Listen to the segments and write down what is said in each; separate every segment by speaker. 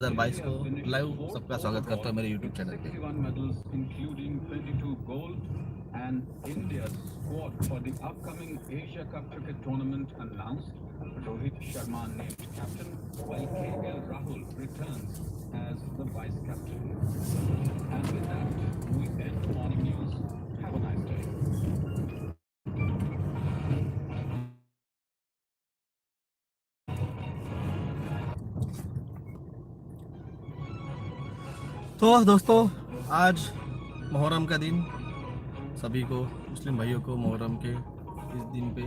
Speaker 1: 2022 को लाइव सबका स्वागत करता हूँ मेरे यूट्यूब चैनल पे।
Speaker 2: And India's squad for the upcoming Asia Cup cricket tournament announced. Rohit Sharma named captain, while KL Rahul returns as the vice captain. And with that, we end morning news. Have a nice day.
Speaker 1: तो दोस्तों, आज मुहर्रम का दिन, सभी को मुस्लिम भाइयों को मुहर्रम के इस दिन पे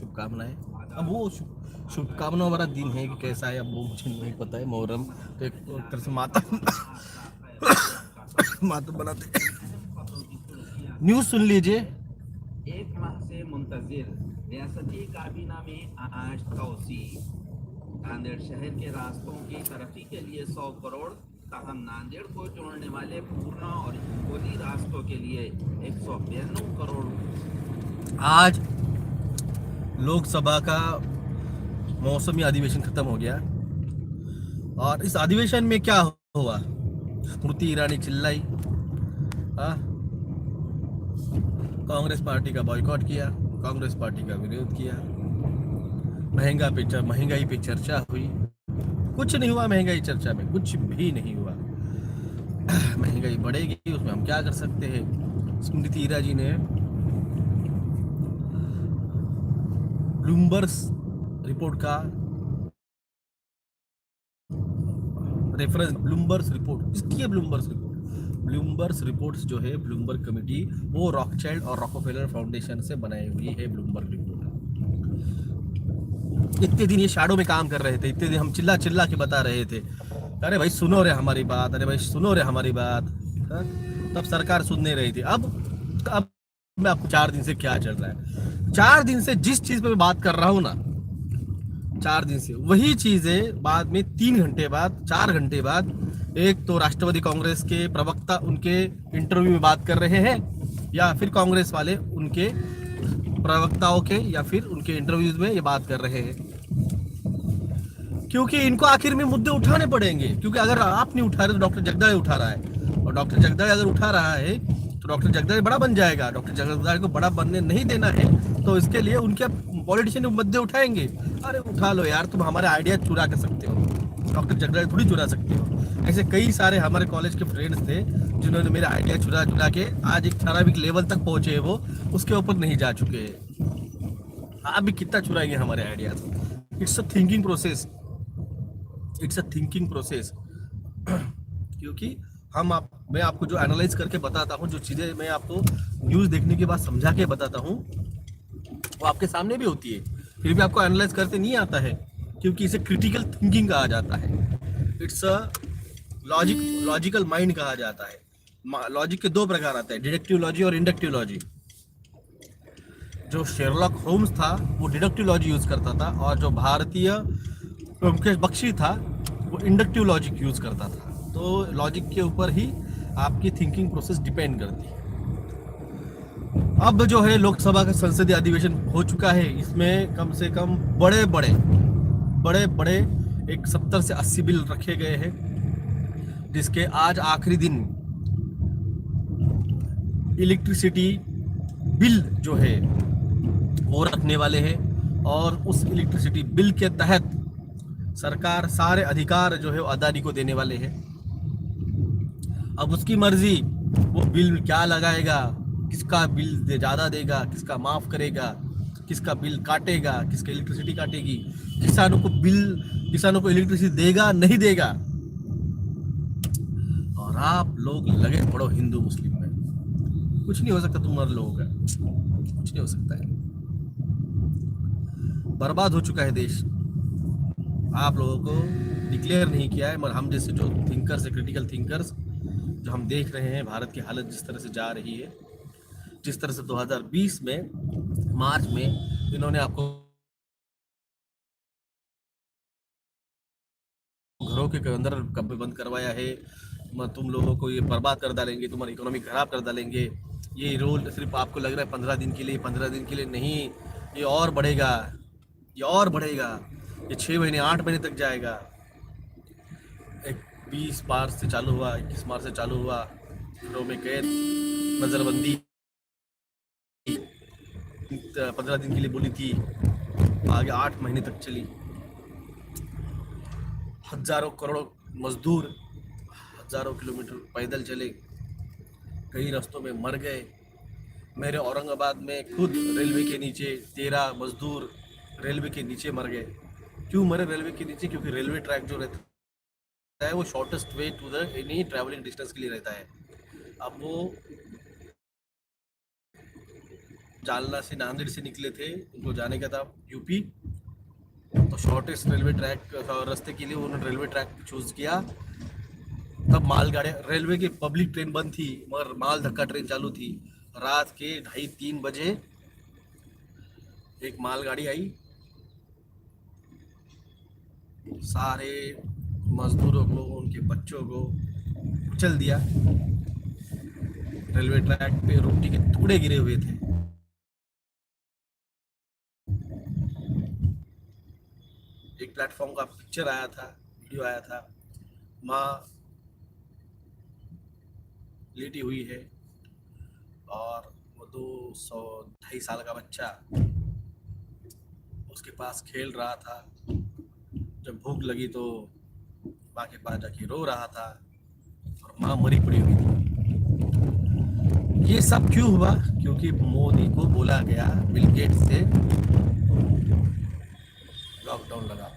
Speaker 1: शुभकामनाएं। अब वो शुभकामनाओं वाला दिन है कि कैसा है अब वो मुझे नहीं पता है। मुहर्रम तो एक तरह से मातम मातम बनाते। न्यूज़ सुन लीजिए।
Speaker 3: एक माह से मुंतजिर रियासती काबीना में आज तोसी। नांदेड़ शहर के रास्तों की तरक्की के लिए 100 करोड़, ताहम नांदेड़ को जोड़ने वाले पूर्णा और हिंगोली रास्तों के लिए 192 करोड़।
Speaker 1: आज लोकसभा का मौसमी अधिवेशन खत्म हो गया और इस अधिवेशन में क्या हुआ? स्मृति ईरानी चिल्लाई, कांग्रेस पार्टी का बॉयकॉट किया, कांग्रेस पार्टी का विरोध किया, महंगाई पे चर्चा हुई। कुछ नहीं हुआ महंगाई चर्चा में, कुछ भी नहीं हुआ। महंगाई बढ़ेगी, उसमें हम क्या कर सकते हैं? स्मृति ईरानी ने ब्लूमबर्ग रिपोर्ट का रेफरेंस, ब्लूमबर्ग रिपोर्ट, किसकी है ब्लूमबर्ग रिपोर्ट? ब्लूमबर्ग रिपोर्ट्स जो है, ब्लूमबर्ग कमेटी, वो रॉकचाइल्ड और रॉकफेलर फाउंडेशन से बनाई हुई है ब्लूमबर्ग रिपोर्ट। इतने दिन ये शैडो में काम कर रहे थे, इतने दिन हम चिल्ला चिल्ला के बता रहे थे, अरे भाई सुनो रे हमारी बात, अरे भाई सुनो रे हमारी बात। तब सरकार सुन नहीं रही थी। अब मैं आपको 4 दिन से क्या चल रहा है, 4 दिन से जिस चीज पे मैं बात कर रहा हूँ ना, 4 दिन से वही चीजें बाद में 3 घंटे बाद, 4 घंटे बाद, एक तो राष्ट्रवादी कांग्रेस के प्रवक्ता उनके इंटरव्यू में बात कर रहे हैं, या फिर कांग्रेस वाले उनके प्रवक्ताओं के या फिर उनके इंटरव्यूज में ये बात कर रहे हैं। क्योंकि इनको आखिर में मुद्दे उठाने पड़ेंगे, क्योंकि अगर आप नहीं उठा रहे तो डॉक्टर जगदाळे उठा रहा है, और डॉक्टर जगदाळे अगर उठा रहा है तो डॉक्टर जगदाळे बड़ा बन जाएगा। डॉक्टर जगदाळे को बड़ा बनने नहीं देना है, तो इसके लिए उनके पॉलिटिशियन मुद्दे उठाएंगे। अरे उठा लो यार, तुम हमारे आइडिया चुरा कर सकते हो, डॉक्टर जगदाळे थोड़ी चुरा सकते हो। ऐसे कई सारे हमारे कॉलेज के फ्रेंड्स थे जिन्होंने मेरे आइडिया चुरा के आज एक ठराविक लेवल तक पहुंचे, वो उसके ऊपर नहीं जा चुके हैं। आप भी कितना चुराएंगे हमारे ideas? It's a thinking process, it's a thinking process. क्योंकि मैं आपको जो एनालाइज करके बताता हूँ, जो चीज़ें मैं आपको न्यूज़ देखने के बाद समझा के बताता हूँ, वो आपके सामने भी होती है, फिर भी आपको एनालाइज करते नहीं आता है, क्योंकि इसे क्रिटिकल थिंकिंग कहा जाता है। इट्स अ लॉजिकल माइंड कहा जाता है। लॉजिक के 2 प्रकार आते हैं, डिडक्टिव लॉजिक और इंडक्टिव लॉजिक। जो शेरलॉक होम्स था वो डिडक्टिव लॉजिक यूज करता था, और जो भारतीय ब्योमकेश बख्शी था वो इंडक्टिव लॉजिक यूज करता था। तो लॉजिक के ऊपर ही आपकी थिंकिंग प्रोसेस डिपेंड करती है। अब जो है लोकसभा का संसदीय अधिवेशन हो चुका है, इसमें कम से कम बड़े बड़े एक 70 से 80 बिल रखे गए हैं, जिसके आज आखिरी दिन इलेक्ट्रिसिटी बिल जो है वो रखने वाले हैं, और उस इलेक्ट्रिसिटी बिल के तहत सरकार सारे अधिकार जो है वो अदानी को देने वाले हैं। अब उसकी मर्जी वो बिल क्या लगाएगा, किसका बिल ज़्यादा देगा, किसका माफ़ करेगा, किसका बिल काटेगा, किसका इलेक्ट्रिसिटी काटेगी, किसानों को इलेक्ट्रिसिटी देगा नहीं देगा। और आप लोग लगे पड़ो हिंदू मुस्लिम में। कुछ नहीं हो सकता तुम्हारे लोगों का, कुछ नहीं हो सकता है। बर्बाद हो चुका है देश। आप लोगों को डिक्लेयर नहीं किया है, मगर हम जैसे जो थिंकर्स है, क्रिटिकल थिंकर्स, जो हम देख रहे हैं भारत की हालत जिस तरह से जा रही है, जिस तरह से 2020 में मार्च में इन्होंने आपको घरों के अंदर कब्जे बंद करवाया है, तुम लोगों को ये बर्बाद कर डालेंगे, तुम्हारी इकोनॉमी खराब कर डालेंगे। ये रोल सिर्फ आपको लग रहा है 15 दिन के लिए, 15 दिन के लिए नहीं, ये और बढ़ेगा। ये और बढ़ेगा, ये 6 महीने 8 महीने तक जाएगा। एक 20 मार्च से चालू हुआ, 21 मार्च से चालू हुआ, घरों में कैद, नजरबंदी 15 दिन के लिए बोली थी, आगे 8 महीने तक चली। हजारों करोड़ों मजदूर हजारों किलोमीटर पैदल चले, कई रास्तों में मर गए। मेरे औरंगाबाद में खुद रेलवे के नीचे 13 मजदूर रेलवे के नीचे मर गए। क्यों मरे रेलवे के नीचे? क्योंकि रेलवे ट्रैक जो रहता है वो shortest way to the any travelling distance के लिए रहता है। अब वो जालना से नांदेड़ से निकले थे, उनको जाने का था यूपी, तो शॉर्टेस्ट रेलवे ट्रैक रास्ते के लिए उन्होंने रेलवे ट्रैक चूज किया। तब मालगाड़ी, रेलवे की पब्लिक ट्रेन बंद थी मगर माल धक्का ट्रेन चालू थी। रात के 2:30-3 बजे एक मालगाड़ी आई, सारे मजदूरों को, उनके बच्चों को कुचल दिया। रेलवे ट्रैक पे रोटी के टुकड़े गिरे हुए थे। एक प्लेटफॉर्म का पिक्चर आया था, वीडियो आया था, माँ लेटी हुई है और वो 200-250 साल का बच्चा उसके पास खेल रहा था। जब भूख लगी तो माँ के पास जाके रो रहा था और माँ मरी पड़ी हुई थी। ये सब क्यों हुआ? क्योंकि मोदी को बोला गया बिल गेट्स से लॉकडाउन लगा।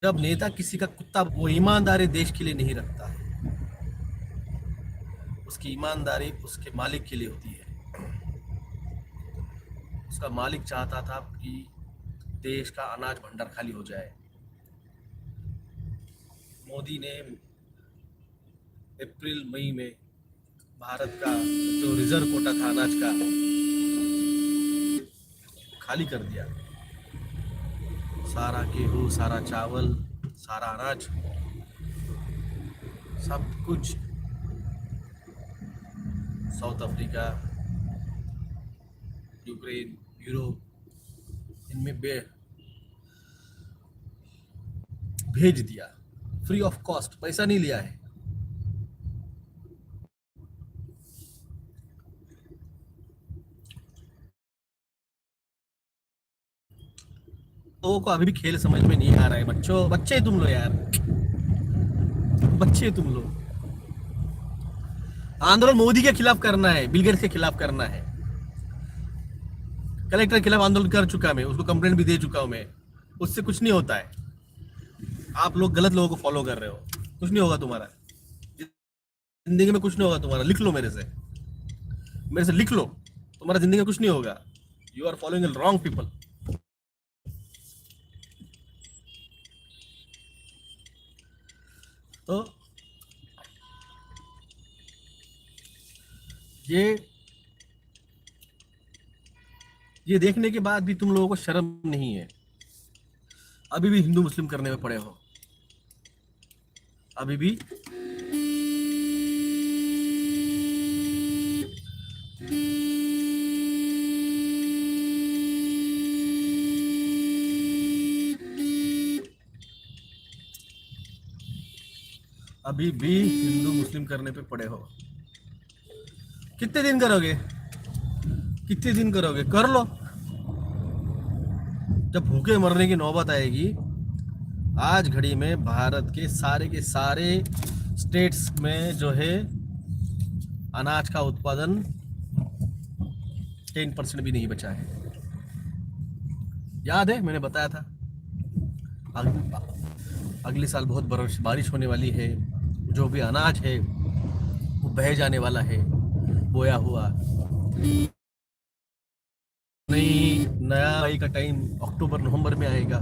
Speaker 1: जब नेता किसी का कुत्ता, वो ईमानदारी देश के लिए नहीं रखता है, उसकी ईमानदारी उसके मालिक के लिए होती है। उसका मालिक चाहता था कि देश का अनाज भंडार खाली हो जाए। मोदी ने अप्रैल मई में भारत का जो रिजर्व कोटा था अनाज का खाली कर दिया। सारा गेहूं, सारा चावल, सारा अनाज, सब कुछ साउथ अफ्रीका, यूक्रेन, यूरोप, इनमें भेज दिया। फ्री ऑफ कॉस्ट, पैसा नहीं लिया है। लोगों को अभी भी खेल समझ में नहीं आ रहा है। बच्चों, बच्चे तुम लो यार, बच्चे तुम लो। आंदोलन मोदी के खिलाफ करना है, बिल गेट्स के खिलाफ करना है। कलेक्टर के खिलाफ आंदोलन कर चुका मैं, उसको कंप्लेंट भी दे चुका हूं मैं। उससे कुछ नहीं होता है। आप लोग गलत लोगों को फॉलो कर रहे हो, कुछ नहीं होगा तुम्हारा जिंदगी में, कुछ नहीं होगा तुम्हारा। लिख लो मेरे से लिख लो, तुम्हारा जिंदगी में कुछ नहीं होगा। You are following wrong people. तो ये देखने के बाद भी तुम लोगों को शर्म नहीं है। अभी भी हिंदू मुस्लिम करने में पड़े हो, अभी भी। अभी भी हिंदू मुस्लिम करने पे पड़े हो। कितने दिन करोगे? कितने दिन करोगे? कर लो। जब भूखे मरने की नौबत आएगी, आज घड़ी में भारत के सारे स्टेट्स में जो है अनाज का उत्पादन 10% भी नहीं बचा है। याद है, मैंने बताया था अगले साल बहुत बारिश होने वाली है। जो भी अनाज है वो बह जाने वाला है, बोया हुआ। नया मई का टाइम अक्टूबर नवंबर में आएगा,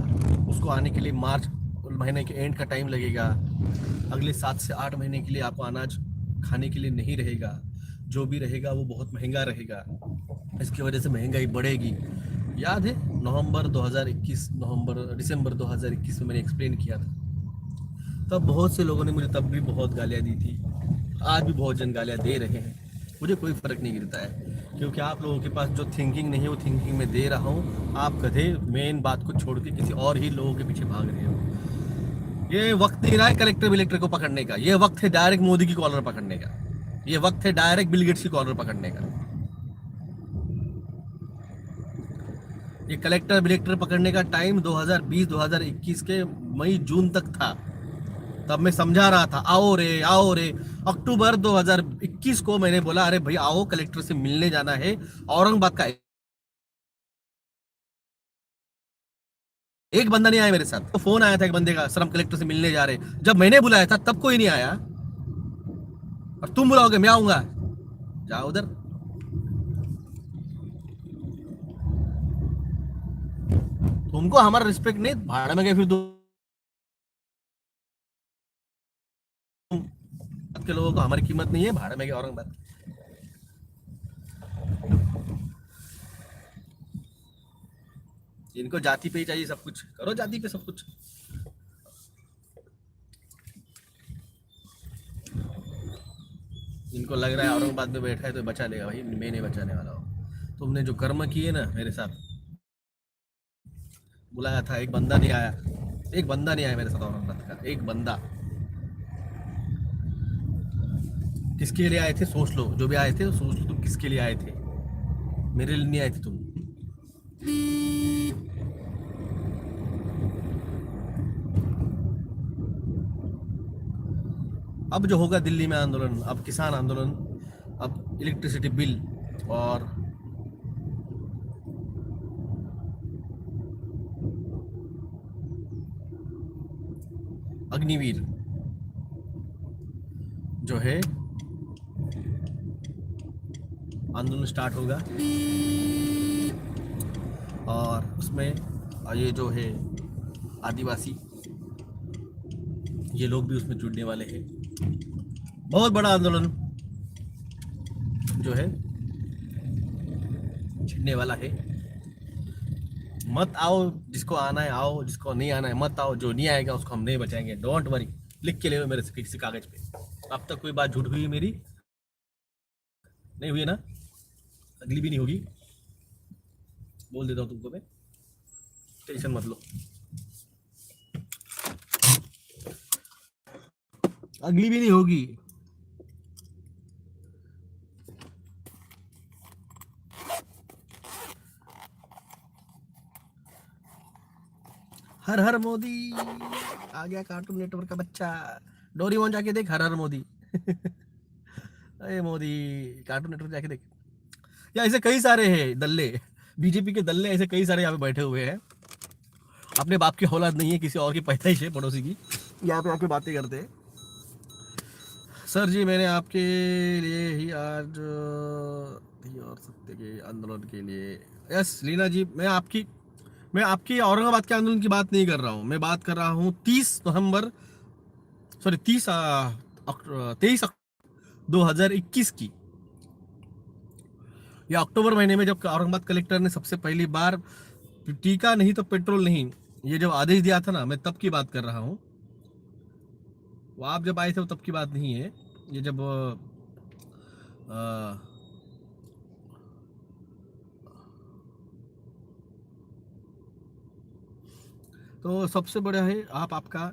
Speaker 1: उसको आने के लिए मार्च महीने के एंड का टाइम लगेगा। अगले 7 से 8 महीने के लिए आपको अनाज खाने के लिए नहीं रहेगा। जो भी रहेगा वो बहुत महंगा रहेगा। इसकी वजह से महंगाई बढ़ेगी। याद है दिसंबर 2021 में मैंने एक्सप्लेन किया था। तब बहुत से लोगों ने मुझे तब भी बहुत गालियाँ दी थी। आज भी बहुत जन गालियाँ दे रहे हैं, मुझे कोई फर्क नहीं गिरता है, क्योंकि आप लोगों के पास जो थिंकिंग नहीं है वो थिंकिंग में दे रहा हूँ। आप गधे मेन बात को छोड़ के किसी और ही लोगों के पीछे भाग रहे हो। ये वक्त नहीं रहा है कलेक्टर विलेक्टर को पकड़ने का, ये वक्त है डायरेक्ट मोदी की कॉलर पकड़ने का, ये वक्त है डायरेक्ट बिल गेट्स की कॉलर पकड़ने का। ये कलेक्टर विलेक्टर पकड़ने का टाइम 2020-2021 के मई जून तक था। तब मैं समझा रहा था आओ रे आओ रे। अक्टूबर 2021 को मैंने बोला अरे भाई आओ कलेक्टर से मिलने जाना है। औरंगाबाद का एक बंदा नहीं आया मेरे साथ। तो फोन आया था एक बंदे का, सर हम कलेक्टर से मिलने जा रहे हैं। जब मैंने बुलाया था तब कोई नहीं आया, और तुम बुलाओगे मैं आऊंगा? जाओ उधर। तुमको हमारा रिस्पेक्ट नहीं, भाड़ में गए फिर के लोगों को हमारी कीमत नहीं है, भाड़ में गए औरंगाबाद। इनको जाति पे ही चाहिए सब कुछ, करो जाति पे सब कुछ। इनको लग रहा है औरंगाबाद में बैठा है तो बचा लेगा, भाई मैं नहीं बचाने वाला हूँ। तुमने जो कर्म किए ना मेरे साथ, बुलाया था एक बंदा नहीं आया, एक बंदा नहीं आया मेरे साथ औरंगाबाद का, एक बंदा। किसके लिए आए थे सोच लो, जो भी आए थे सोच लो तुम किसके लिए आए थे। मेरे लिए नहीं आए थे तुम। अब जो होगा दिल्ली में आंदोलन, अब किसान आंदोलन, अब इलेक्ट्रिसिटी बिल और अग्निवीर जो है आंदोलन स्टार्ट होगा। और उसमें ये जो है आदिवासी, ये लोग भी उसमें जुड़ने वाले हैं। बहुत बड़ा आंदोलन जो है छिड़ने वाला है। मत आओ, जिसको आना है आओ, जिसको नहीं आना है मत आओ। जो नहीं आएगा उसको हम नहीं बचाएंगे, डोंट वरी। लिख के ले मेरे से किसी कागज पे। अब तक कोई बात झूठ हुई मेरी नहीं हुई ना, अगली भी नहीं होगी, बोल देता हूँ तुमको मैं, टेंशन मत लो। अगली भी नहीं होगी। हर हर मोदी आ गया, कार्टून नेटवर्क का बच्चा। डोरीमोन जाके देख, हर हर मोदी। अरे मोदी, कार्टून नेटवर्क जाके देख। या ऐसे कई सारे हैं दल्ले, बीजेपी के दल्ले ऐसे कई सारे यहाँ पे बैठे हुए हैं। अपने बाप की औलाद नहीं है, किसी और की पैदाइश है, पड़ोसी की, यहाँ पे आके बातें करते हैं। सर जी मैंने आपके लिए ही आज और सत्य के आंदोलन के लिए, यस लीना जी, मैं आपकी औरंगाबाद के आंदोलन की बात नहीं कर रहा हूँ। मैं बात कर रहा हूँ 23 2021 की, या अक्टूबर महीने में जब औरंगाबाद कलेक्टर ने सबसे पहली बार टीका नहीं तो पेट्रोल नहीं, ये जब आदेश दिया था ना, मैं तब की बात कर रहा हूँ। वो आप जब आए थे वो तब की बात नहीं है। ये जब तो सबसे बड़ा है आपका,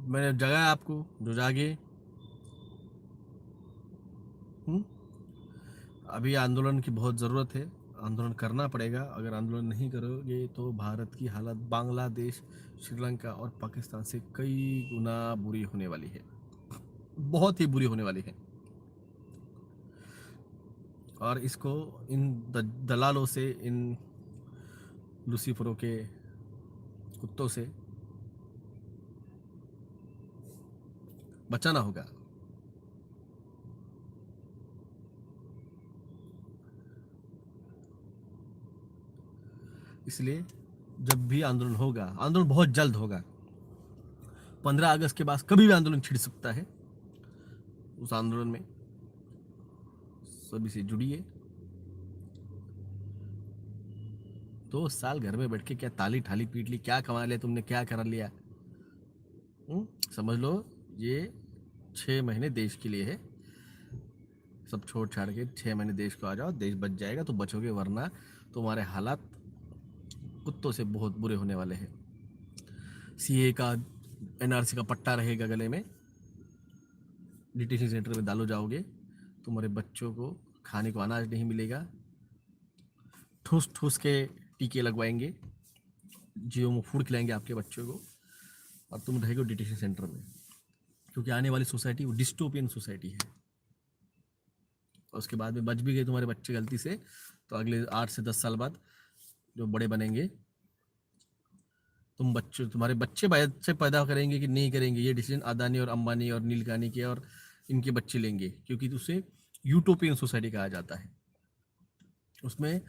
Speaker 1: मैंने जगाया आपको जो जागे। अभी आंदोलन की बहुत ज़रूरत है, आंदोलन करना पड़ेगा। अगर आंदोलन नहीं करोगे तो भारत की हालत बांग्लादेश, श्रीलंका और पाकिस्तान से कई गुना बुरी होने वाली है, बहुत ही बुरी होने वाली है। और इसको इन दलालों से, इन लूसीफरों के कुत्तों से बचाना होगा। इसलिए जब भी आंदोलन होगा, आंदोलन बहुत जल्द होगा, 15 अगस्त के बाद कभी भी आंदोलन छिड़ सकता है। उस आंदोलन में सभी से जुड़िए। 2 साल घर में बैठ के क्या ताली ठाली पीट ली, क्या कमा लिया तुमने, क्या कर लिया? समझ लो ये 6 महीने देश के लिए है, सब छोड़ छाड़ के 6 महीने देश को आ जाओ, देश बच जाएगा तो बचोगे, वरना तुम्हारे हालात कुत्तों से बहुत बुरे होने वाले हैं। सीए का, एनआरसी का पट्टा रहेगा गले में, डिटेंशन सेंटर में डालो जाओगे, तुम्हारे बच्चों को खाने को अनाज नहीं मिलेगा, ठूस ठूस के टीके लगवाएंगे, जियो फूड खिलाएंगे आपके बच्चों को, और तुम रहेगे डिटेंशन सेंटर में, क्योंकि आने वाली सोसाइटी वो डिस्टोपियन सोसाइटी है। और उसके बाद में बच भी गए तुम्हारे बच्चे गलती से, तो अगले 8 से 10 साल बाद जो बड़े बनेंगे, तुम्हारे बच्चे पैदा करेंगे कि नहीं करेंगे, ये डिसीजन अदानी और अंबानी और नीलकानी के और इनके बच्चे लेंगे, क्योंकि उसे यूटोपियन सोसाइटी कहा जाता है। उसमें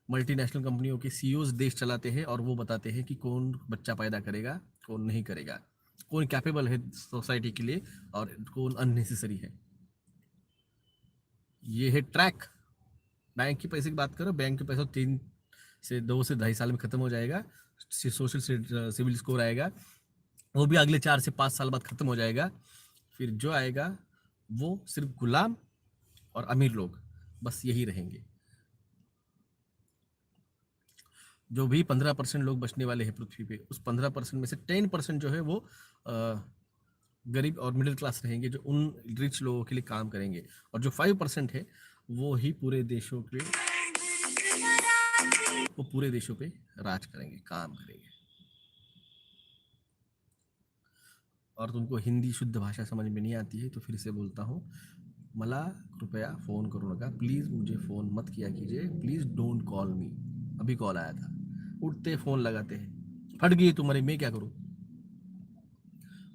Speaker 1: मल्टीनेशनल कंपनियों के सीईओज देश चलाते हैं और वो बताते हैं कि कौन बच्चा पैदा करेगा, कौन नहीं करेगा, कौन कैपेबल है सोसाइटी के लिए और कौन अननेसेसरी है। ये है ट्रैक। बैंक के पैसे की बात करो, बैंक के पैसा 2 से 2.5 साल में खत्म हो जाएगा। सोशल सिविल स्कोर आएगा, वो भी अगले 4 से 5 साल बाद खत्म हो जाएगा। फिर जो आएगा वो सिर्फ गुलाम और अमीर लोग, बस यही रहेंगे। जो भी 15% लोग बचने वाले हैं पृथ्वी पे, उस 15% में से 10% जो है वो गरीब और मिडिल क्लास रहेंगे, जो उन रिच लोगों के लिए काम करेंगे, और जो 5% है वो ही पूरे देशों पे राज करेंगे, काम करेंगे। और तुमको हिंदी शुद्ध भाषा समझ में नहीं आती है तो फिर से बोलता हूँ, मला कृपया फ़ोन करो नका, प्लीज़ मुझे फ़ोन मत किया कीजिए, प्लीज़ डोंट कॉल मी। अभी कॉल आया था, उठते फ़ोन लगाते हैं, फट गई तुम्हारी, मैं क्या करूँ,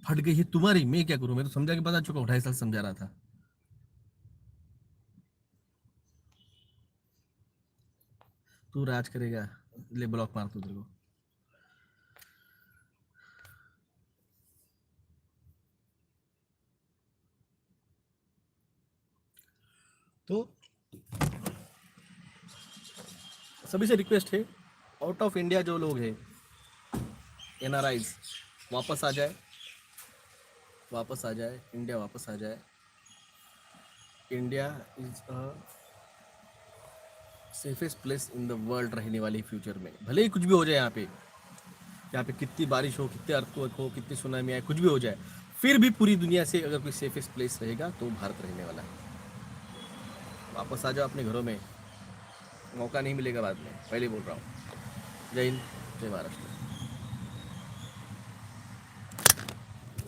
Speaker 1: फट गई है तुम्हारी, मैं क्या करूँ, मैं तो समझा के बता चुका हूँ, 2.5 साल समझा रहा था। तू राज करेगा, ले ब्लॉक मार तू तेरे को। तो सभी से रिक्वेस्ट है, आउट ऑफ इंडिया जो लोग हैं, एनआरआईज, वापस आ जाए, इंडिया वापस आ जाए। India is a safest place in the world रहने वाली फ्यूचर में। भले ही कुछ भी हो जाए यहाँ पे कितनी बारिश हो, कितने अर्थक्वेक हो, कितनी सुनामी आए, कुछ भी हो जाए, फिर भी पूरी दुनिया से अगर कोई सेफेस्ट प्लेस रहेगा तो भारत रहने वाला है। वापस आ जाओ अपने घरों में, मौका नहीं मिलेगा बाद में, पहले बोल रहा हूँ। जय हिंद, जय महाराष्ट्र।